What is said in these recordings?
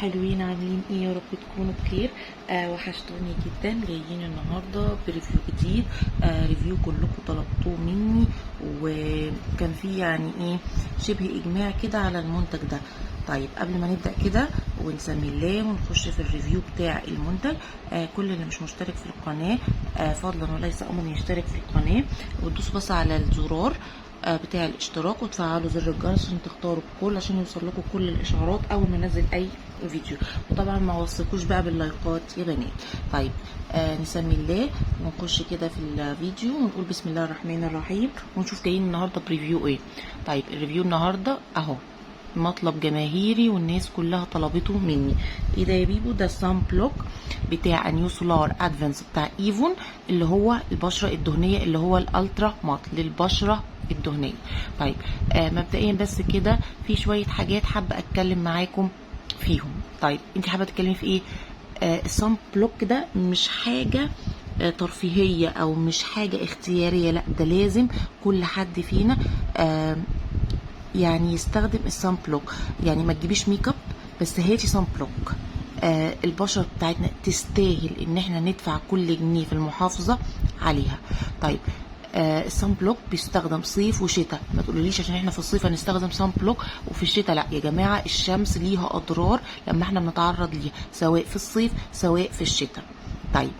حلوين، عاملين ايه؟ يا رب تكونوا بخير. وحشتوني جدا. جايين النهارده بريفيو جديد. ريفيو كلكم طلبتوه مني، وكان في يعني ايه شبه اجماع كده على المنتج ده. طيب قبل ما نبدا كده ونسمي الله ونخش في الريفيو بتاع المنتج، كل اللي مش مشترك في القناه فضلا وليس امرا يشترك في القناه وتدوسوا بس على الزرار بتاع الاشتراك وتفعلوا زر الجرس عشان تختاروا الكل عشان يوصل لكم كل الاشعارات اول ما انزل اي فيديو. وطبعا ما وصلكوش بقى باللايكات يا بنات. طيب نسمي الله ونخش كده في الفيديو ونقول بسم الله الرحمن الرحيم ونشوف جايين النهارده بريفيو ايه. طيب الريفيو النهارده اهو مطلب جماهيري والناس كلها طلبته مني. ايه ده يا بيبو؟ ده السان بلوك بتاع نيو سولار ادفانس بتاع ايفون، اللي هو البشره الدهنيه، اللي هو الالترا مات للبشره الدهنيه. طيب مبدئيا بس كده في شويه حاجات حابه اتكلم معاكم فيهم. طيب انت حابه تتكلمي في ايه؟ السان بلوك ده مش حاجه ترفيهيه او مش حاجه اختياريه، لا ده لازم كل حد فينا يعني يستخدم السان بلوك. يعني ما تجيبيش ميك اب بس هاتي سان بلوك. البشره بتاعتنا تستاهل ان احنا ندفع كل جنيه في المحافظه عليها. طيب السان بلوك بيستخدم صيف وشتاء. ما تقوليليش عشان احنا في الصيف هنستخدم سان بلوك وفي الشتاء لا يا جماعه، الشمس ليها اضرار لما احنا بنتعرض ليها سواء في الصيف سواء في الشتاء. طيب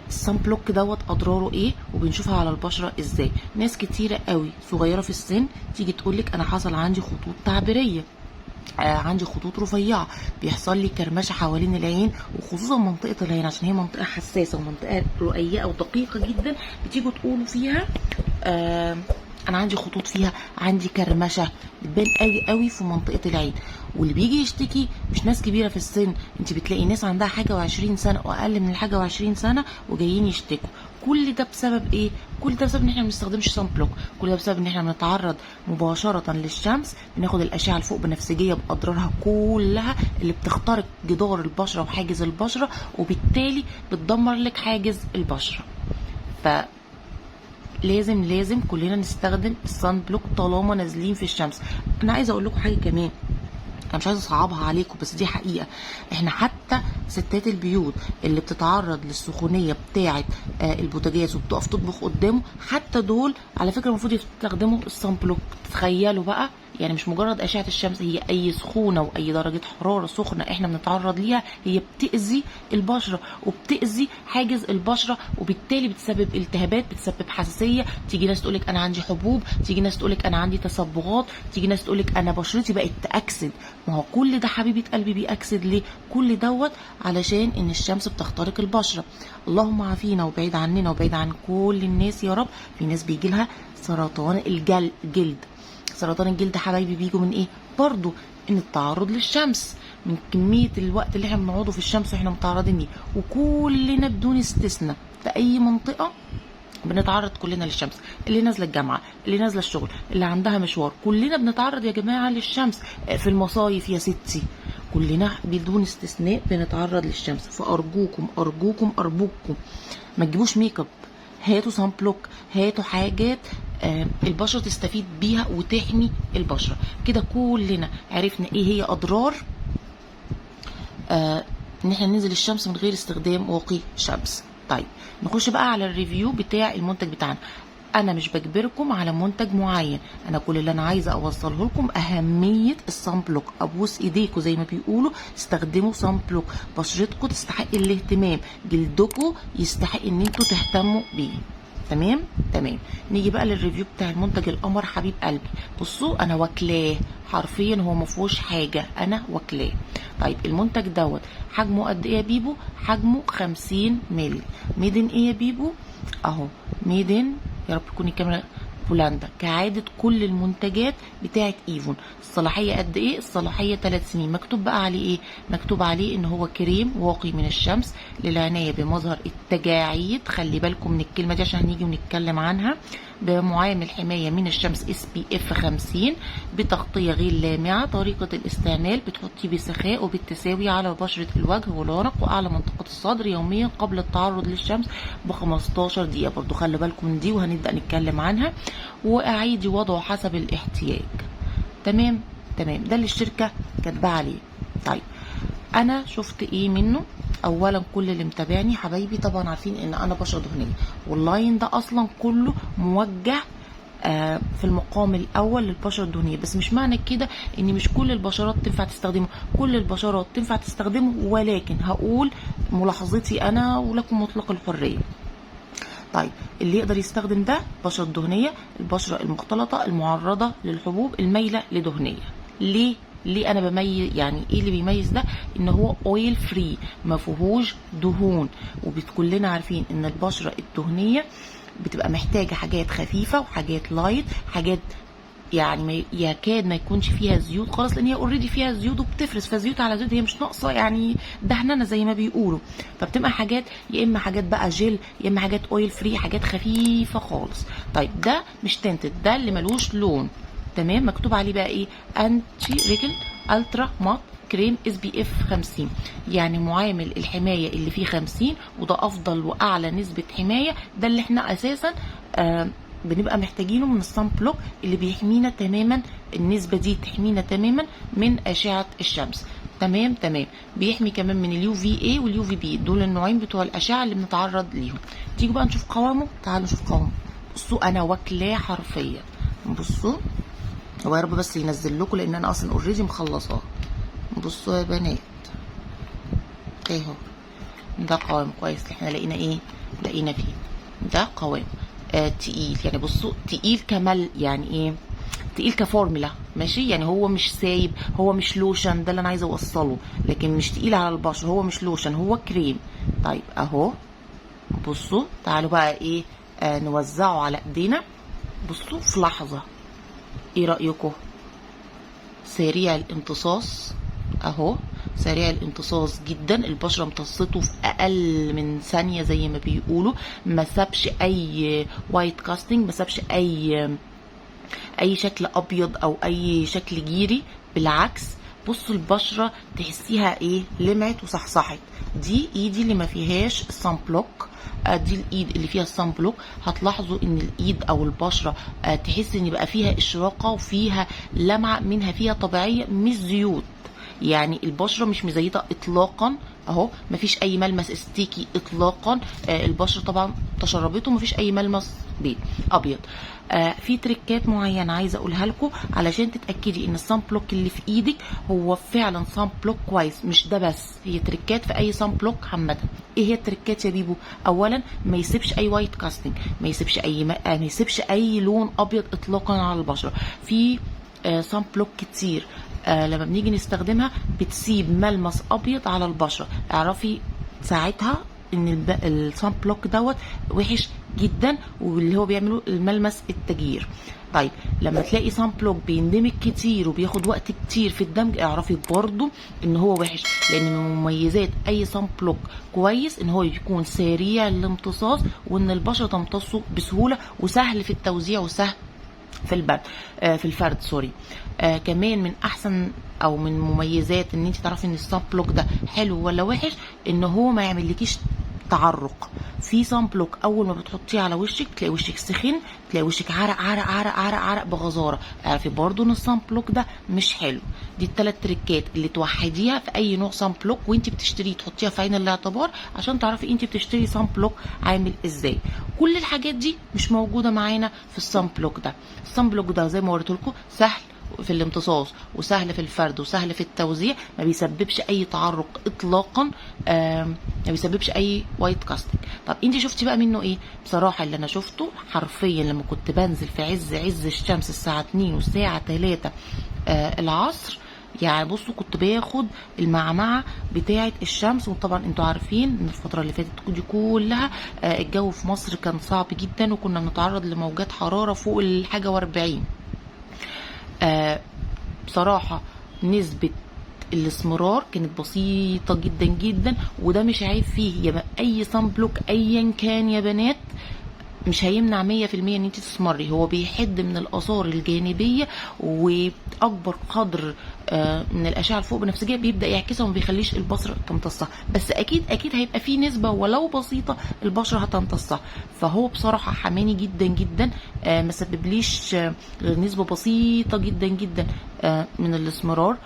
السان بلوك دوت اضراره ايه وبنشوفها على البشره ازاي؟ ناس كتيره قوي صغيره في السن تيجي تقولك انا حصل عندي خطوط تعبيريه، عندي خطوط رفيعه، بيحصل لي كرمشه حوالين العين وخصوصا منطقه العين عشان هي منطقه حساسه ومنطقه رقيقه ودقيقه جدا. بتيجوا تقولوا فيها انا عندي خطوط فيها، عندي كرمشه، بتبان قوي قوي في منطقه العين. واللي بيجي يشتكي مش ناس كبيره في السن، انت بتلاقي ناس عندها حاجه و20 سنه واقل من الحاجه و20 سنه وجايين يشتكوا. كل ده بسبب ايه؟ كل ده بسبب ان احنا ما بنستخدمش صن بلوك، كل ده بسبب ان احنا بنتعرض مباشره للشمس، بناخد الاشعه الفوق بنفسجيه باضرارها كلها اللي بتخترق جدار البشره وحاجز البشره وبالتالي بتدمر لك حاجز البشره. ف لازم كلنا نستخدم الصن بلوك طالما نازلين في الشمس. انا عايزه اقول لكم حاجه كمان، انا مش عايزه اصعبها عليكم بس دي حقيقه. احنا حتى ستات البيوت اللي بتتعرض للسخونيه بتاعه البوتاجاز وبتقف تطبخ قدامه، حتى دول على فكره المفروض يستخدموا الصن بلوك. تخيلوا بقى، يعني مش مجرد اشعه الشمس، هي اي سخونه واي درجه حراره سخنه احنا بنتعرض ليها هي بتاذي البشره وبتاذي حاجز البشره وبالتالي بتسبب التهابات، بتسبب حساسيه. تيجي ناس تقولك انا عندي حبوب، تيجي ناس تقولك انا عندي تصبغات، تيجي ناس تقولك انا بشرتي بقت تاكسد. ما هو كل ده حبيبه قلبي بيأكسد ليه؟ كل دوت علشان ان الشمس بتخترق البشره. اللهم عافينا وبعيد عننا وبعيد عن كل الناس يا رب. في ناس بيجي لها سرطان الجلد. سرطان الجلد حبايبي بيجوا من ايه؟ برضو ان التعرض للشمس، من كميه الوقت اللي احنا بنقعده في الشمس واحنا متعرضين ليه. وكلنا بدون استثناء في اي منطقه بنتعرض كلنا للشمس، اللي نازله الجامعه، اللي نازله الشغل، اللي عندها مشوار، كلنا بنتعرض يا جماعه للشمس. في المصايف يا ستي كلنا بدون استثناء بنتعرض للشمس. فارجوكم ارجوكم ارجوكم ما تجيبوش ميك اب، هاتوا صن بلوك، هاتوا حاجات البشره تستفيد بيها وتحمي البشره. كده كلنا عرفنا ايه هي اضرار ان احنا ننزل الشمس من غير استخدام واقي شمس. طيب نخش بقى على الريفيو بتاع المنتج بتاعنا. انا مش بجبركم على منتج معين، انا كل اللي انا عايزه اوصله لكم اهميه الصن بلوك. ابوس ايديكم زي ما بيقولوا، استخدموا صن بلوك. بشرتكم تستحق الاهتمام، جلدكم يستحق ان انتوا تهتموا بيه. تمام. نيجي بقى للريفيو بتاع المنتج القمر حبيب قلبي. بصوا انا واكلاه حرفيا، هو ما فيهوش حاجه، انا واكلاه. طيب المنتج دوت حجمه قد ايه يا بيبو؟ حجمه 50 مللي. ميدن ايه يا بيبو؟ اهو ميدن، يا رب تكون الكاميرا، بولندا. كعادة كل المنتجات بتاعت ايفون. الصلاحية قد ايه؟ الصلاحية 3 سنين. مكتوب بقى عليه ايه؟ مكتوب عليه ان هو كريم واقي من الشمس للعناية بمظهر التجاعيد. خلي بالكم من الكلمة دي عشان هنيجي ونتكلم عنها. بمعامل حماية من الشمس SPF 50، بتغطية غير لامعة. طريقة الاستعمال بتحطيه بسخاء وبالتساوي على بشرة الوجه والعنق وأعلى منطقة الصدر يوميا قبل التعرض للشمس ب15 دقيقة. برضو خلي بالكم من دي وهنبدأ نتكلم عنها. وأعيدي وضعه حسب الاحتياج. تمام. ده اللي الشركة كاتباه عليه. طيب انا شفت ايه منه؟ اولا كل اللي متابعني حبايبي طبعا عارفين ان انا بشره دهنيه، واللاين ده اصلا كله موجه في المقام الاول للبشره الدهنيه، بس مش معنى كده ان مش كل البشرات تنفع تستخدمه، كل البشرات تنفع تستخدمه، ولكن هقول ملاحظتي انا ولكم مطلق الحريه. طيب اللي يقدر يستخدم ده البشره الدهنيه، البشره المختلطه المعرضه للحبوب المايله لدهنيه. ليه انا بميز؟ يعني ايه اللي بيميز ده؟ ان هو اويل فري، ما فيهوش دهون، وكلنا عارفين ان البشره الدهنيه بتبقى محتاجه حاجات خفيفه وحاجات لايت، حاجات يعني يكاد ما يكونش فيها زيوت خالص، لان هي اوريدي فيها زيوت وبتفرز، فزيوت على زيوت هي مش ناقصه يعني دهنانه زي ما بيقولوا. فبتبقى حاجات يا اما حاجات بقى جل، يا اما حاجات اويل فري، حاجات خفيفه خالص. طيب ده مش تنتد، ده اللي ملوش لون، تمام. مكتوب عليه بقى ايه؟ انتي ريكل الترا مات كريم SPF 50، يعني معامل الحمايه اللي فيه 50، وده افضل واعلى نسبه حمايه. ده اللي احنا اساسا بنبقى محتاجينه من الصن بلوك اللي بيحمينا تماما، النسبه دي تحمينا تماما من اشعه الشمس. تمام. بيحمي كمان من اليو في اي واليو في بي، دول النوعين بتوع الاشعه اللي بنتعرض ليهم. تيجوا بقى نشوف قوامه، تعالوا نشوف قوامه. بصوا انا واكلاه حرفيا، بصوا، هو يا رب بس ينزل لكم لان انا اصلا اوريدي مخلصاه. بصوا يا بنات اهو، ده قوام كويس. احنا لقينا ايه؟ لقينا فيه ده قوام تقيل، يعني بصوا تقيل كمال، يعني ايه تقيل كفورمولا، ماشي. يعني هو مش سايب، هو مش لوشن، ده اللي انا عايزه اوصله، لكن مش تقيل على البشره، هو مش لوشن، هو كريم. طيب اهو بصوا، تعالوا بقى ايه نوزعه على ايدينا. بصوا في لحظه، ايه رايكم؟ سريع الامتصاص اهو، سريع الامتصاص جدا، البشره امتصته في اقل من ثانيه زي ما بيقولوا، ما سابش اي وايت كاستنج، ما سابش اي شكل ابيض او اي شكل جيري، بالعكس. بصوا البشره تحسيها ايه؟ لمعت وصحصحت. دي ايدي اللي ما فيهاش الصن بلوك، دي الايد اللي فيها الصن بلوك. هتلاحظوا ان الايد او البشره تحس ان بقى فيها اشراقه وفيها لمعه منها، فيها طبيعيه مش زيوت، يعني البشره مش مزيته اطلاقا اهو، مفيش اي ملمس استيكي اطلاقا. البشره طبعا تشربته، مفيش اي ملمس ابيض. في تريكات معينه عايزه اقولها لكم علشان تتاكدي ان الصن بلوك اللي في ايدك هو فعلا صن بلوك كويس. مش ده بس، هي تريكات في اي صن بلوك عامه. ايه هي التريكات يا بيبو؟ اولا ما يسيبش اي وايت كاستنج، ما يسيبش اي لون ابيض اطلاقا على البشره. في صن بلوك كتير لما بنيجي نستخدمها بتسيب ملمس ابيض على البشره، اعرفي ساعتها ان الصن بلوك دوت وحش جدا، واللي هو بيعمله الملمس التجير. طيب لما تلاقي صن بلوك بيندمج كتير وبياخد وقت كتير في الدمج، اعرفي برضو ان هو وحش، لان من مميزات اي صن بلوك كويس ان هو يكون سريع الامتصاص، وان البشره تمتصه بسهوله، وسهل في التوزيع، وسهل في البرد في الفرد سوري. كمان من احسن او من مميزات ان انت تعرفي ان الصن بلوك ده حلو ولا وحش، ان هو ما يعملكيش تعرق. في صن بلوك اول ما بتحطيه على وشك تلاقي وشك سخن، تلاقي وشك عرق عرق عرق عرق عرق بغزاره، اعرفي برضو ان الصن بلوك ده مش حلو. دي الثلاث تريكات اللي توحديها في اي نوع صن بلوك وانت بتشتريه، تحطيها في عين الاعتبار عشان تعرفي انت بتشتري صن بلوك عامل ازاي. كل الحاجات دي مش موجوده معانا في الصن بلوك ده. الصن بلوك ده زي ما قلت لكم سهل في الامتصاص، وسهل في الفرد، وسهل في التوزيع، ما بيسببش اي تعرق اطلاقا، ما بيسببش اي وايت كاستنج. طب انت شفتي بقى منه ايه؟ بصراحه اللي انا شفته حرفيا لما كنت بنزل في عز الشمس الساعه 2 والساعه 3 العصر، يعني بصوا كنت باخد المعمعه بتاعه الشمس. وطبعا انتوا عارفين ان الفتره اللي فاتت دي كلها الجو في مصر كان صعب جدا، وكنا بنتعرض لموجات حراره فوق الحاجه و40. بصراحة نسبة الاسمرار كانت بسيطة جدا جدا، وده مش عيب فيه. يا اي صن بلوك ايا كان يا بنات مش هيمنع 100% ان انت تسمري، هو بيحد من الاثار الجانبيه، واكبر قدر من الاشعه الفوق بنفسجيه بيبدا يعكسها وما بيخليش البشره تمتصها، بس اكيد هيبقى فيه نسبه ولو بسيطه البشره هتمتصها. فهو بصراحه حماني جدا جدا، ما سببليش غير نسبه بسيطه جدا جدا من الاسمرار.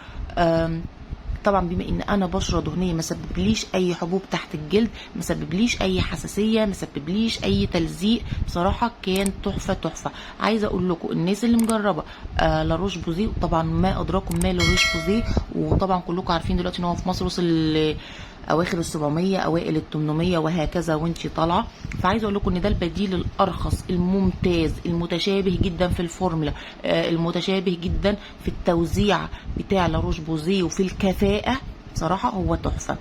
طبعا بما ان انا بشره دهنيه ما سببليش اي حبوب تحت الجلد، ما سببليش اي حساسيه، ما سببليش اي تلزيق، بصراحه كان تحفه تحفه. عايزه اقول لكم الناس اللي مجربه لاروش بوزيه، طبعا ما ادراكم ما لاروش بوزيه، وطبعا كلكم عارفين دلوقتي ان هو في مصر وصل اواخر ال700 اوائل ال800 وهكذا وانتي طالعه. فعايزه اقول لكم ان ده البديل الارخص الممتاز المتشابه جدا في الفورمولا، المتشابه جدا في التوزيع بتاع لاروش بوزيه وفي الكفاءه، بصراحه هو تحفه.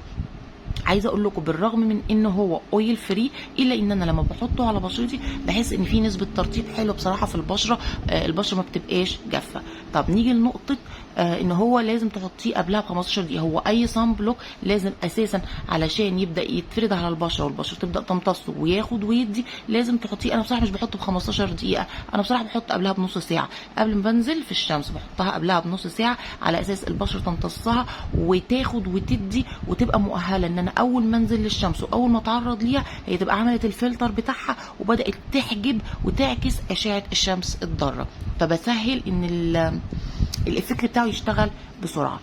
عايزه اقول لكم بالرغم من ان هو اويل فري الا ان انا لما بحطه على بشرتي بحس ان في نسبه ترطيب حلوه بصراحه في البشره، البشره ما بتبقاش جافه. طب نيجي لنقطه ان هو لازم تحطيه قبلها ب 15 دقيقه. هو اي صن بلوك لازم اساسا علشان يبدا يتفرد على البشره والبشره تبدا تمتصه وياخد ويدي لازم تحطيه. انا بصراحه مش بحطه ب 15 دقيقه، انا بصراحه بحط قبلها بنص ساعه. قبل ما بنزل في الشمس بحطها قبلها بنص ساعه على اساس البشره تمتصها وتاخد وتدي وتبقى مؤهله ان انا اول ما انزل للشمس واول ما اتعرض ليها هي تبقى عملت الفلتر بتاعها وبدات تحجب وتعكس اشعه الشمس الضاره، فبسهل ان الافكت بتاعه يشتغل بسرعه.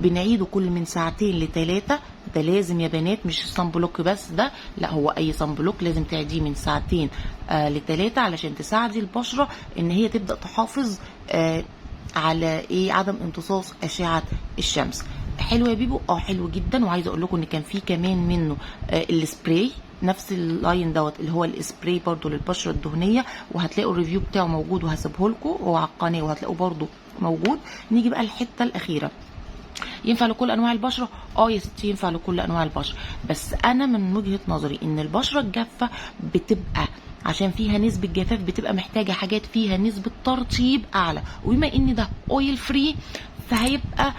بنعيده كل من ساعتين ل3. ده لازم يا بنات، مش الصن بلوك بس ده، لا هو اي صن بلوك لازم تعيديه من ساعتين ل3 علشان تساعدي البشره ان هي تبدا تحافظ على عدم امتصاص اشعه الشمس. حلو يا بيبو؟ حلو جدا. وعايزه اقول لكم ان كان في كمان منه السبراي، نفس اللاين دوت اللي هو السبراي برضو للبشره الدهنيه، وهتلاقوا الريفيو بتاعه موجود وهسيبه لكم هو على القناه وهتلاقوه برضو موجود. نيجي بقى الحته الاخيره، ينفع لكل انواع البشره؟ يا ستي ينفع لكل انواع البشره، بس انا من وجهه نظري ان البشره الجافه بتبقى عشان فيها نسبه جفاف بتبقى محتاجه حاجات فيها نسبه ترطيب اعلى، وبما ان ده اويل فري فهيبقى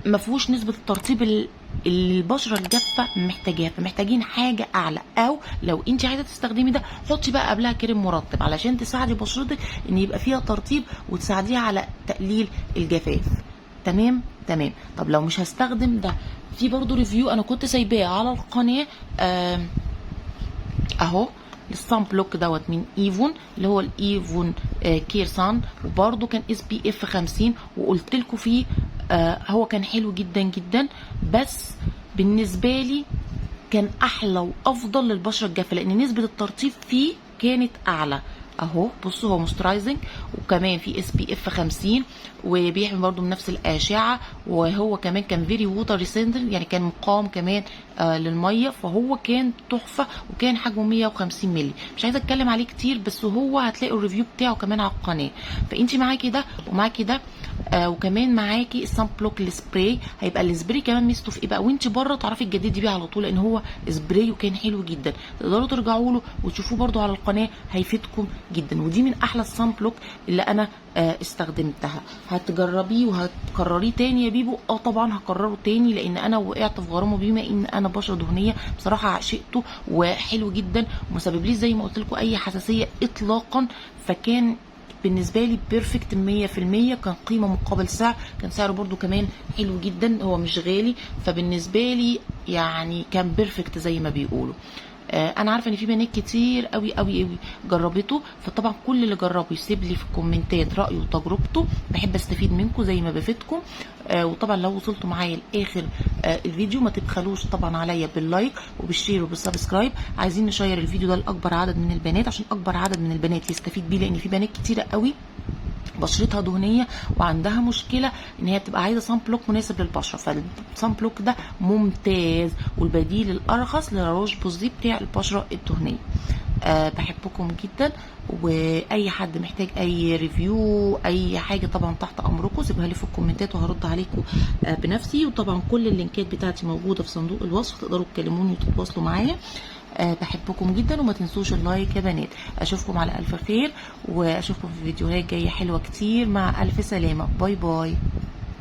ما فيهوش نسبه الترطيب اللي البشره الجافه محتاجاها، فمحتاجين حاجه اعلى. او لو انت عايزه تستخدمي ده حطي بقى قبلها كريم مرطب علشان تساعدي بشرتك ان يبقى فيها ترطيب وتساعديها على تقليل الجفاف. تمام. طب لو مش هستخدم ده، في برضو ريفيو انا كنت سايباه على القناه اهو للصن بلوك دوت من ايفون، اللي هو الايفون كير سان، وبرده كان SPF 50 وقلت لكم فيه هو كان حلو جدا جدا، بس بالنسبه لي كان احلى وافضل للبشره الجافه لان نسبه الترطيب فيه كانت اعلى. اهو بصوا هو موسترايزنج وكمان في SPF 50 وبيحمي برضو من نفس الاشعه، وهو كمان كان فيري ووتر ريسيستنت يعني كان مقاوم كمان للميه، فهو كان تحفه وكان حجمه 150 مللي. مش عايزه اتكلم عليه كتير بس هو هتلاقوا الريفيو بتاعه كمان على القناه. فانت معاكي ده ومعاكي ده وكمان معاكي الصن بلوك السبراي. هيبقى السبراي كمان ميزته في ايه بقى وانت بره تعرفي تجددي بيه على طول لان هو سبراي وكان حلو جدا. تقدروا ترجعوا له وتشوفوه برده على القناه هيفيدكم جدا، ودي من احلى الصن بلوك اللي انا استخدمتها. هتجربيه وهتكرريه تاني يا بيبو؟ طبعا هكرره تاني لان انا وقعت في غرامه بما ان انا بشره دهنيه، بصراحه عشقته وحلو جدا وما سببليش زي ما قلت لكم اي حساسيه اطلاقا، فكان بالنسبه لي بيرفكت 100%. كان قيمه مقابل سعر، كان سعره برده كمان حلو جدا، هو مش غالي، فبالنسبه لي يعني كان بيرفكت زي ما بيقولوا. انا عارفه ان في بنات كتير قوي قوي قوي جربته، فطبعا كل اللي جربه يسيب لي في الكومنتات رايه وتجربته، بحب استفيد منكم زي ما بفيدكم. وطبعا لو وصلتوا معايا لاخر الفيديو ما تبخلوش طبعا عليا باللايك وبالشير وبالسبسكرايب. عايزين نشير الفيديو ده لاكبر عدد من البنات عشان اكبر عدد من البنات يستفيد بيه، لان في بنات كتيره قوي بشرتها دهنيه وعندها مشكله ان هي بتبقى عايزه صن بلوك مناسب للبشره، فالصن بلوك ده ممتاز والبديل الارخص للاروش بوزيه بتاع البشره الدهنيه. بحبكم جدا، واي حد محتاج اي ريفيو اي حاجه طبعا تحت امركم سيبوها لي في الكومنتات وهرد عليكم بنفسي. وطبعا كل اللينكات بتاعتي موجوده في صندوق الوصف، تقدروا تكلموني وتتواصلوا معايا. بحبكم جدا وما تنسوش اللايك يا بنات. اشوفكم على الف خير واشوفكم في فيديوهات جايه حلوه كتير. مع الف سلامه، باي باي.